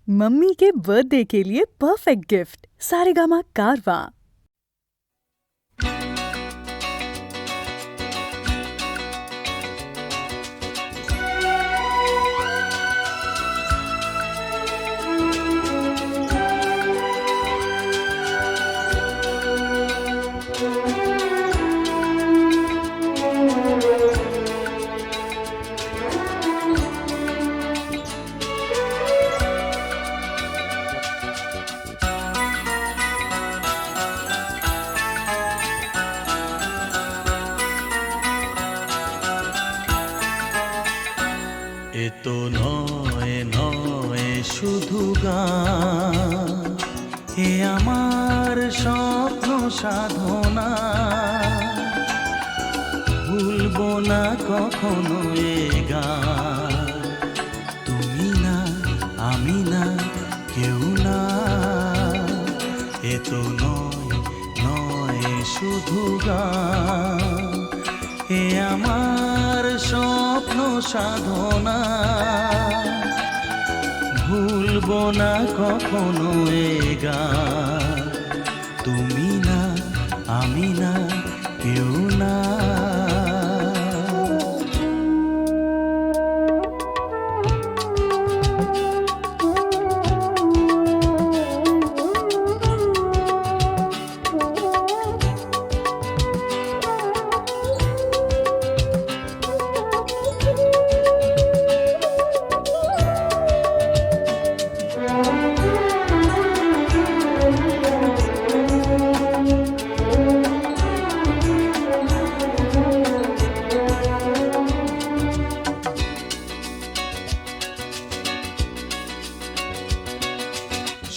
Mummy के birthday के लिए परफेक्ट गिफ्ट सारेगामा कारवां। এ তো নয় নয় শুধু গান, এ আমার স্বপ্ন সাধনা। ভুলবো না কখনো এ গান, তুমি না আমি না কেউ না। এ তো নয় নয় শুধু গান, এ আমার স্বপ্ন সাধনা। ভুলবো না কখনো এ গান, তুমি না আমি না কেউ না।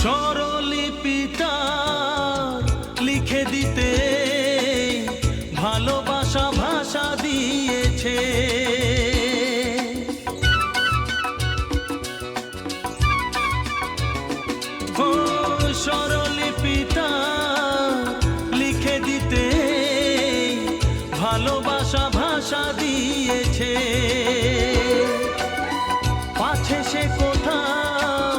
স্বরলিপিটা লিখে দিতে ভালোবাসা ভাষা দিয়েছে। ও স্বরলিপিটা লিখে দিতে ভালোবাসা ভাষা দিয়েছে। পাছে সে কোথাও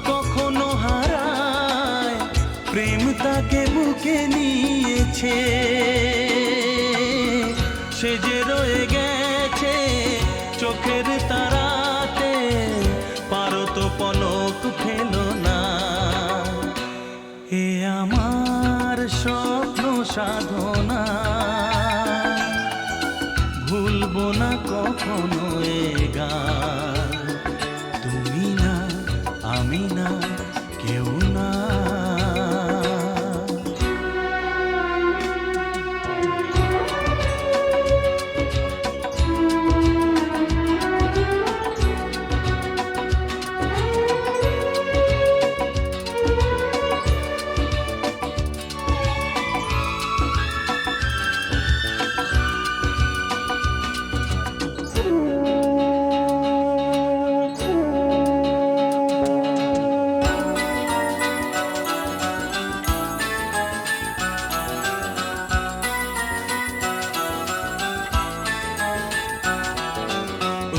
কখনো হারায়, প্রেম তাকে বুকে নিয়েছে। সে যে রয়ে গেছে চোখের তারাতে, পারো তো পলক ফেলো না। এ আমার স্বপ্ন সাধনা, ভুলবো না কখনো এ গান, তুমি না আমি না কেউ না।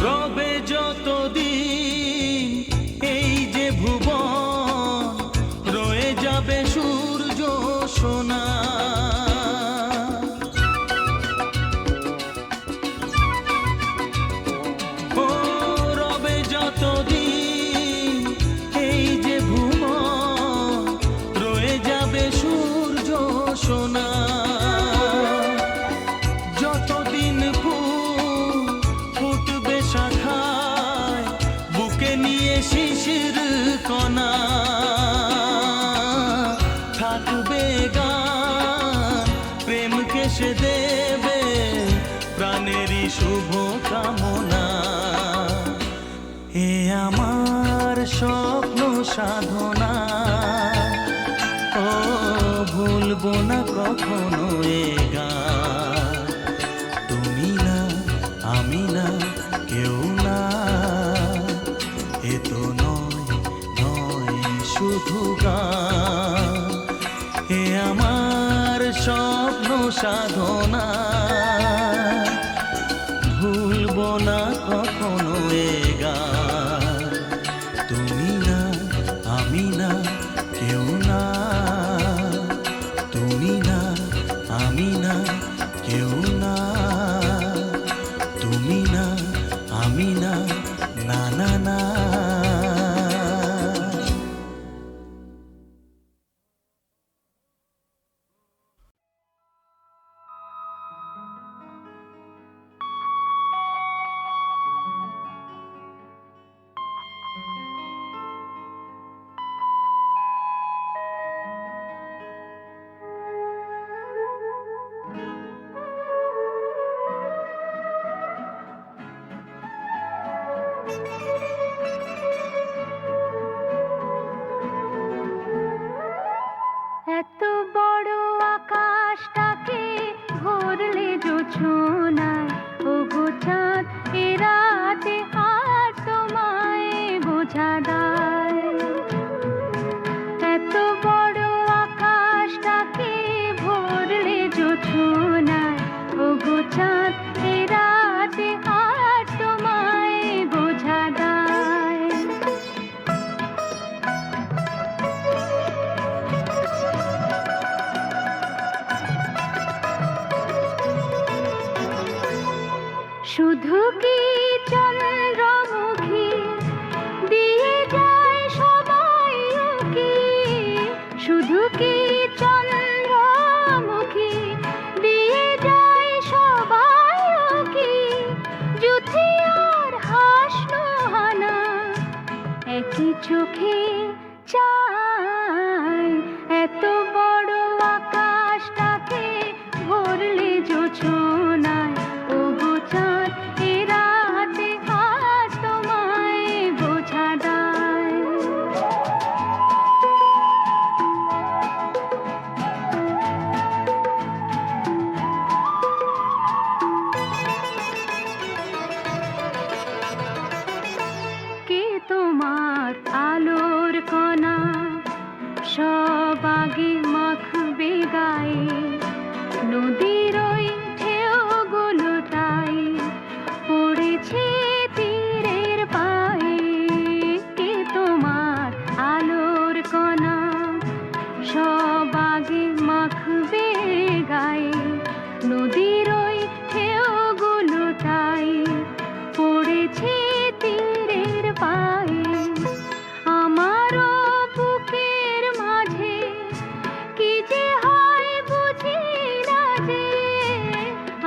রবে যতদিন এই যে ভুবন, রয়ে যাবে সূর্য সোনা। ও রবে যতদিন এই যে ভুবন, রয়ে যাবে সূর্য সোনা। যতদিন ফুটবে শাখায়, বুকে নিয়ে শিশির কণা। থাকবে গান, প্রেমকে সে দেবে প্রাণেরই শুভ কামনা। এ আমার স্বপ্ন সাধনা, ও ভুলবো না কখনো এ গান, তুমি না আমি না কেউ না। এ তো নয় নয় শুধু গান, এ আমার স্বপ্ন সাধনা। ভুলবো না কখনো এ গান, তুমি না আমি না কেউ না, তুমি না আমি না কেউ না, তুমি না আমি না, না না না। এত বড় আকাশটাকে ভরলে জোছনায়, ওগো চাঁদ এ রাতে আর তোমায় বোঝা দায়। এত বড় আকাশটাকে ভরলে জোছনায়, ওগো চাঁদ এ রাতে আর তোমায় বোঝা দায়। শুধু কি চন্দ্রমুখী দিয়ে যায় সবাই উকি, শুধু কি চন্দ্রমুখী দিয়ে যায় সবাই উকি, যুথি আর হাসনো হানা একই চোখে চায়। এত বড় আকাশটাকে ভরলে জোছনায়, ওগো চাঁদ এ রাতে আজ তোমায় বোঝা দায়। কে তোমার আলোর কণা সব আগে মাখবে গায়ে, নদীর ওই ঢেউগুলোটাই পড়েছে তীরের পায়ে। কে তোমার আলোর কণা সব আগে মাখবে গায়ে, নদীর ওই ঢেউগুলোটাই পড়েছে তীরের পায়ে। আমারও বুকের মাঝে কি যে হয় বুঝি না যে,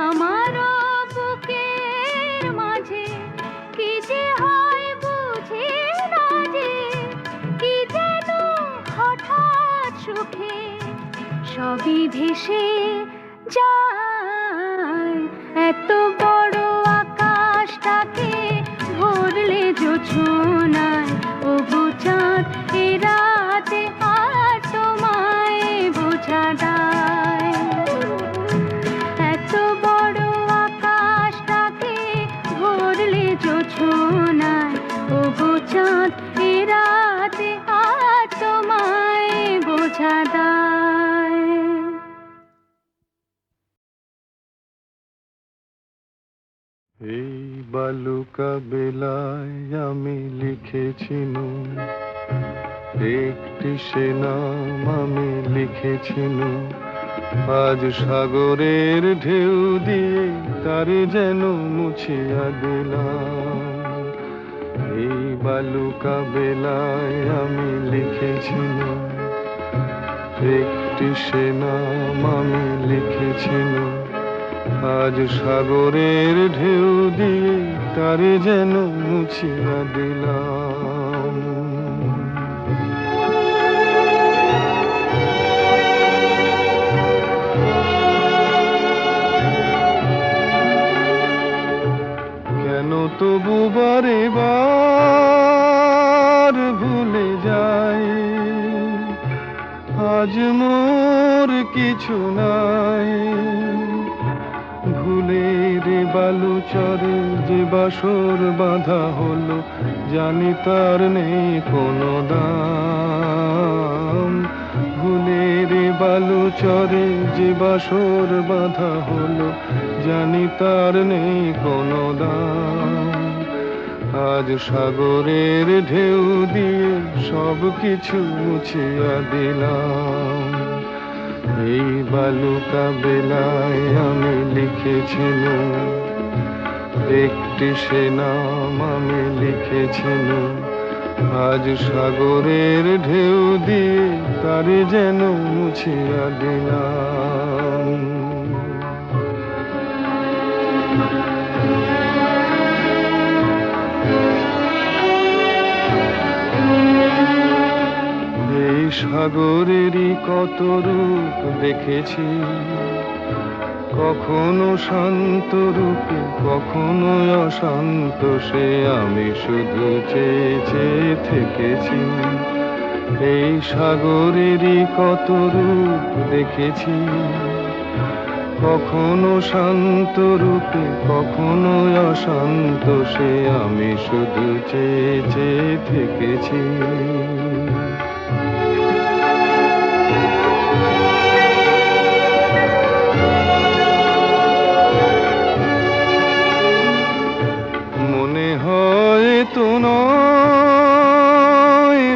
আমারও বুকের মাঝে কি যে হয় বুঝি না যে, কি যেন হঠাৎ সুখে সবই ভেসে যায়। এত বড় আকাশটাকে ভরলে জোছনায়, ওগো চাঁদ এ রাতে আর তোমায় বোঝা দায়। এত বড় আকাশটাকে ভরলে জোছনায়, ওগো চাঁদ এ রাতে আর তোমায় বোঝা দায়। এই বালুকা বেলায় আমি লিখেছিনু একটি সে নাম, আমি লিখেছিনু আজ সাগরের ঢেউ দিয়ে তারে যেন মুছিয়া দিলাম। এই বালুকা বেলায় আমি লিখেছিনু একটি সে নাম, আমি লিখেছিনু আজ সাগরের ঢেউ দিয়ে তারে যেন মুছিয়া দিলাম। কেন তবু বারে বার ভুলে যাই, আজ মোর কিছু নাই। ভুলের বালু চরে যে বাসর বাঁধা হলো, জানি তার নেই কোনো দাম। ভুলের বালু চরে যে বাসর বাঁধা হলো, জানি তার নেই কোনো দাম। আজ সাগরের ঢেউ দিয়ে সব কিছু মুছিয়া দিলাম। এই বালুকা বেলায় আমি লিখেছিলাম একটি সে নাম আমি লিখেছিলাম। আজ সাগরের ঢেউ দিয়ে তারে যেন মুছিয়া দিলাম। এই সাগরেরই কত রূপ দেখেছি, কখনো শান্ত রূপে কখনো অশান্ত, সে আমি শুধু চেয়ে চেয়ে থেকেছি। এই সাগরেরই কত রূপ দেখেছি, কখনো শান্ত রূপে কখনো অশান্ত, সে আমি শুধু চেয়ে চেয়ে থেকেছি। মনে হয় তো নয়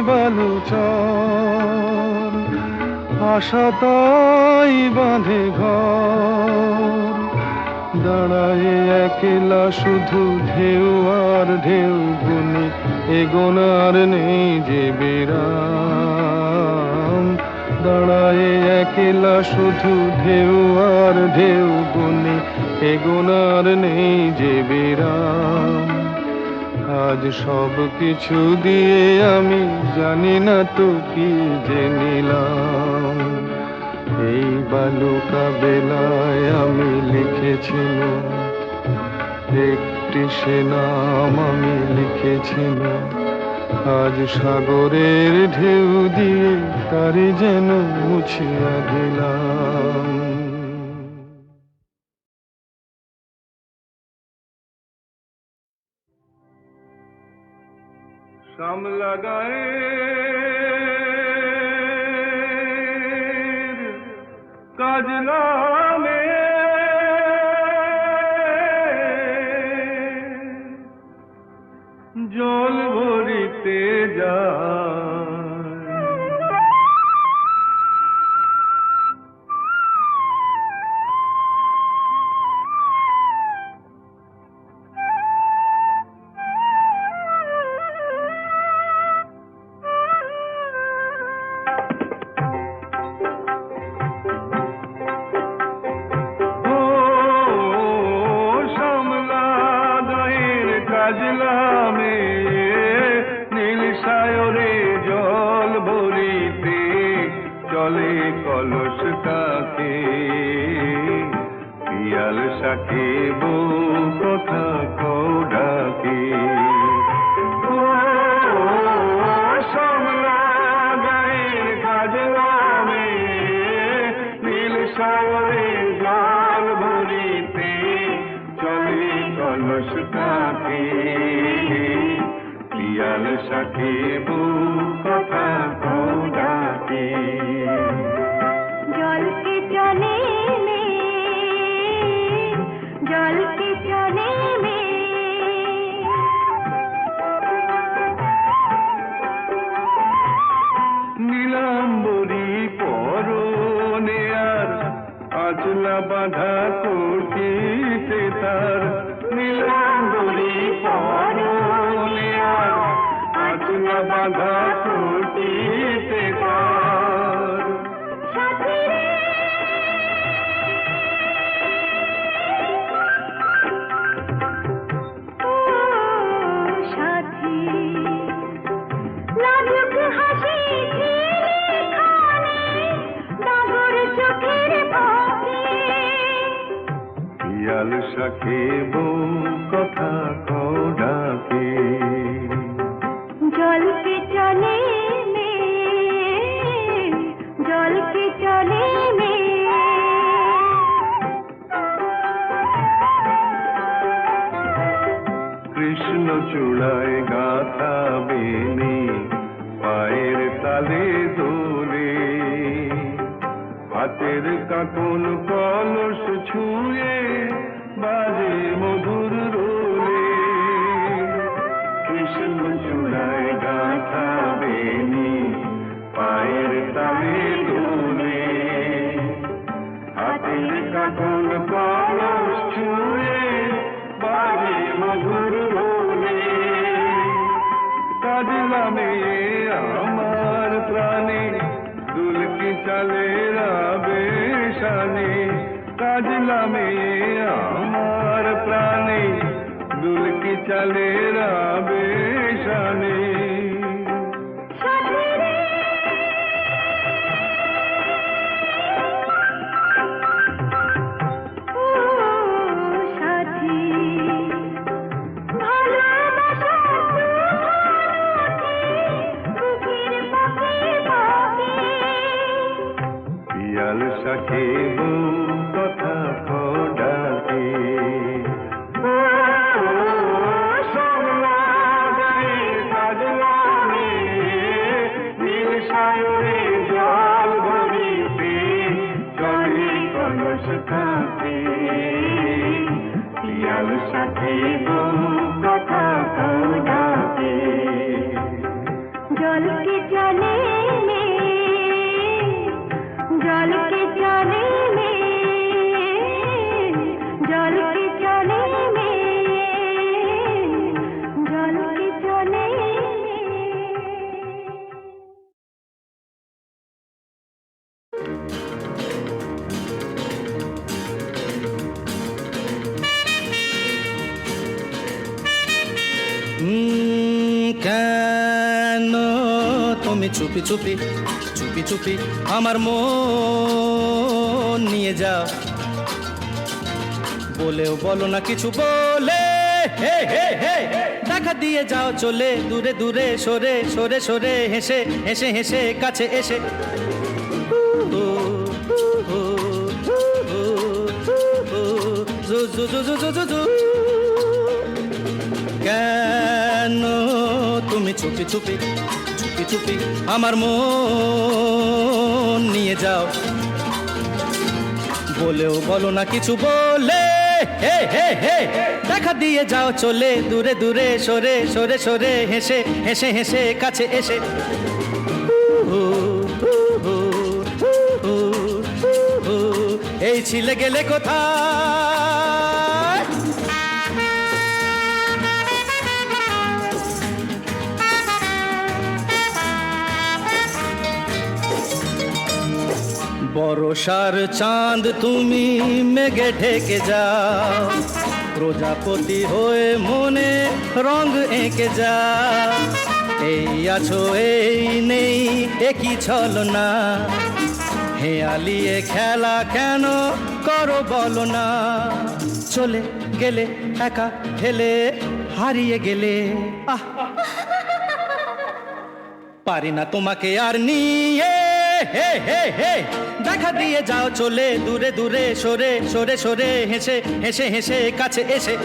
বালুচর, আশা তাই বাঁধে ঘর। দাঁড়ায় একলা শুধু ঢেউ আর ঢেউ গুনি, এগোনার নেই যে বিরাম। দাঁড়ায় একলা শুধু ঢেউ আর ঢেউ গুনি, এগোনার নেই যে বিরাম। আজ সব কিছু দিয়ে আমি জানি না তো কি যে নিলাম। এই বালুকা বেলায় আমি লিখেছিলাম একটি সে নাম আমি লিখেছিলাম। আজ সাগরের ঢেউ দিয়ে তারে যেন মুছিয়া দিলাম। শ্যামলা গায়ের কাজলা মেয়ে জল ভরিতে যায়। কাজলা মেয়ে নীল সায়রে জল ভরিতে চলে কলস কাকে। পিয়াল শাকে বউ কথা কও ডাকে। শ্যামলা গায়ের কাজলা মেয়ে নীল সায়রে জল ভরিতে চলে কলস কাকে। পিয়াল শাকে বউ কথা কও ডাকে। জলকে চলে মে, জলকে চলে মে, নীলাম্বরী পরনে আর আচলা বাঁধা কোটিতে তার। নীলাম্বরী পরনে আর আচলা বাঁধা কোটিতে তার। সাথী রে ও সাথী, লাজুক হাসি ঝিলিখানে ডাগর চোখের ফাঁকে। পিয়াল শাকে বউ কথা কও ডাকে। জলকে চলে মে, জলকে চলে মে, কৃষ্ণ চূড়ায় গাথা বেনি পায়ের তালে দোলে। হাতের কাকন কলস ছুঁয়ে বাজে মধুর রোলে। সাজলামে আমার প্রাণে দুলকি চালে রাবে শানে সাথী রে ও সাথী ভালোবাসার বুকের পাখি পাখি পিয়াল সাথে কথা ডাকে জল ভরিতে চলে কলস খাতে পিয়াল সাথে কথা ডাকে जल के चले में जल के चले में जल के चले में जल के चले में কেন তুমি চুপি চুপি চুপি চুপি আমার মন নিয়ে যাও বলেও বলো না কিছু বলে হে হে হে দেখা দিয়ে যাও চলে দূরে দূরে সরে সরে সরে হেসে হেসে হেসে কাছে এসে কেন তুমি চুপি চুপি চুপি চুপি আমার মন নিয়ে যাও বলেও বলো না কিছু বলে হে হে হে দেখা দিয়ে যাও চলে দূরে দূরে সরে সরে সরে হেসে হেসে হেসে কাছে এসে এই ছিলে গেলে কোথায় বর্ষার চাঁদ তুমি মেঘে ঢেকে যাও প্রজাপতি হয়ে মনে রং এঁকে যাও এই আছো এই নেই একই ছলনা হেয়ালিয়ে খেলা কেন করো বলো না চলে গেলে একা ফেলে হারিয়ে গেলে আহ পারি না তোমাকে আর নিয়ে হে হে হে দেখা দিয়ে যাও চলে দূরে দূরে সরে সরে সরে হেসে হেসে হেসে কাছে এসে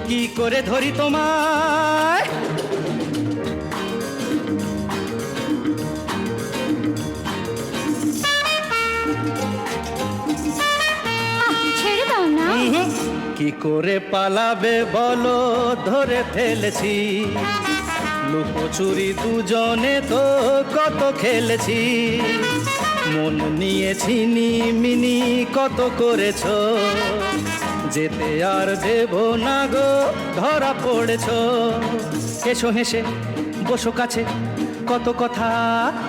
কি করে ধরি তোমায় ছেড়ে দাও না কি করে পালাবে বলো ধরে ফেলেছি লুকোচুরি দুজনে তো কত খেলেছি মন নিয়েছি মিনি কত করেছো যেতে আর দেব না গো ধরা পড়েছো এসো হেসে বসো কাছে কত কথা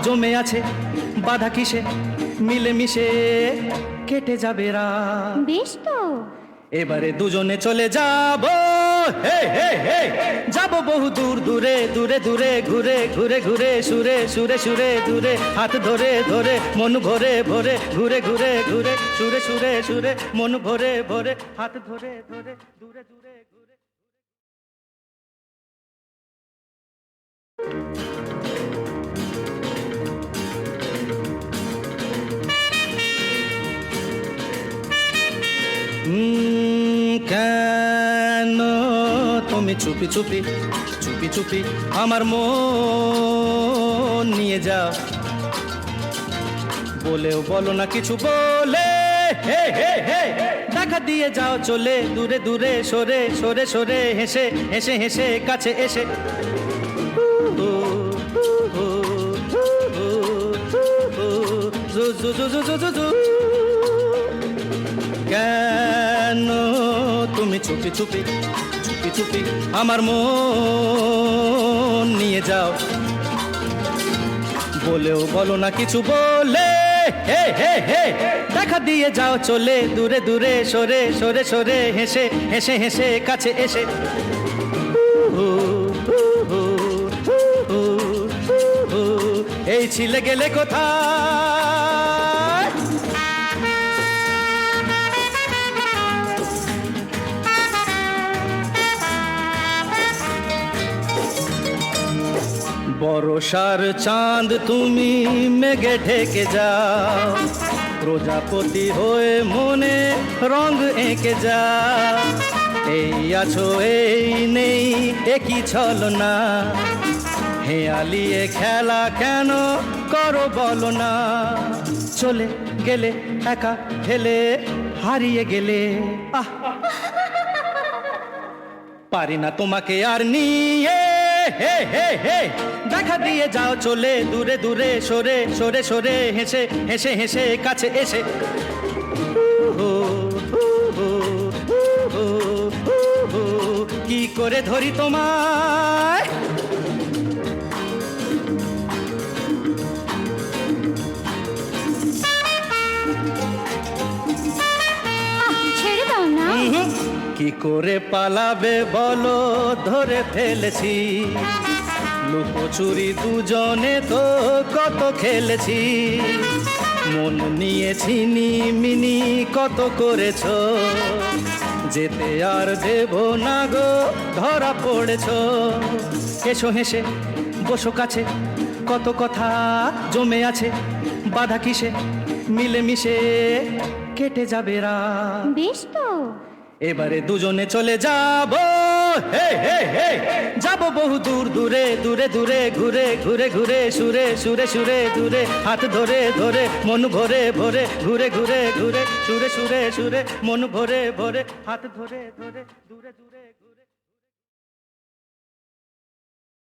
জমে আছে বাধা কিসে মিলেমিশে কেটে যাবে রাত বেশ তো এবারে দুজনে চলে যাব হে হে হে যাব বহু দূর দূরে দূরে দূরে ঘুরে ঘুরে ঘুরে সুরে সুরে সুরে দূরে হাত ধরে ধরে মন ভরে ভরে ঘুরে ঘুরে ঘুরে সুরে সুরে সুরে মন ভরে ভরে হাত ধরে ধরে দূরে দূরে ঘুরে কেন তুমি চুপি চুপি চুপি চুপি আমার মন নিয়ে যাও বলেও বলো না কিছু বলে হে হে হে দেখা দিয়ে যাও চলে দূরে দূরে সরে সরে সরে হেসে হেসে হেসে কাছে এসে কেন তুমি চুপি চুপি চুপি চুপি আমার মন নিয়ে যাও বলেও বলো না কিছু বলে, হে হে হে দেখা দিয়ে যাও চলে দূরে দূরে সরে সরে সরে হেসে হেসে হেসে কাছে এসে হু, হু, হু, হু, হু, এই ছিলে গেলে কোথায়? বর্ষার চাঁদ তুমি মেঘে ঢেকে যাও, প্রজাপতি হয়ে মনে রং এঁকে যাও। এই আছো এই নেই একই ছলনা, হেয়ালিয়ে খেলা কেন করো বলো না। চলে গেলে একা ফেলে হারিয়ে গেলে, আহ পারি না তোমাকে আর নিয়ে, হে হে হে দেখা দিয়ে যাও চলে দূরে দূরে সরে সরে সরে হেসে হেসে হেসে কাছে এসে হু, হু, হু, হু, হু, হু, কি করে ধরি তোমায়? ছেড়ে দাও না। কি করে পালাবে বলো, ধরে ফেলেছি লুকোচুরি দুজনে তো কত খেলেছি, মন নিয়েছি মিনি কত করেছো, যেতে আর দেব না গো ধরা পড়েছো। এসো হেসে বসো কাছে, কত কথা জমে আছে, বাধা কিসে মিলেমিশে কেটে যাবে রাত। বেশ তো, এবারে দুজনে চলে যাব, হে হে হে যাব বহু দূর দূরে দূরে দূরে ঘুরে ঘুরে ঘুরে সুরে সুরে সুরে দূরে হাত ধরে ধরে মন ভরে ভরে ঘুরে ঘুরে ঘুরে সুরে সুরে সুরে মন ভরে ভরে হাত ধরে ধরে দূরে দূরে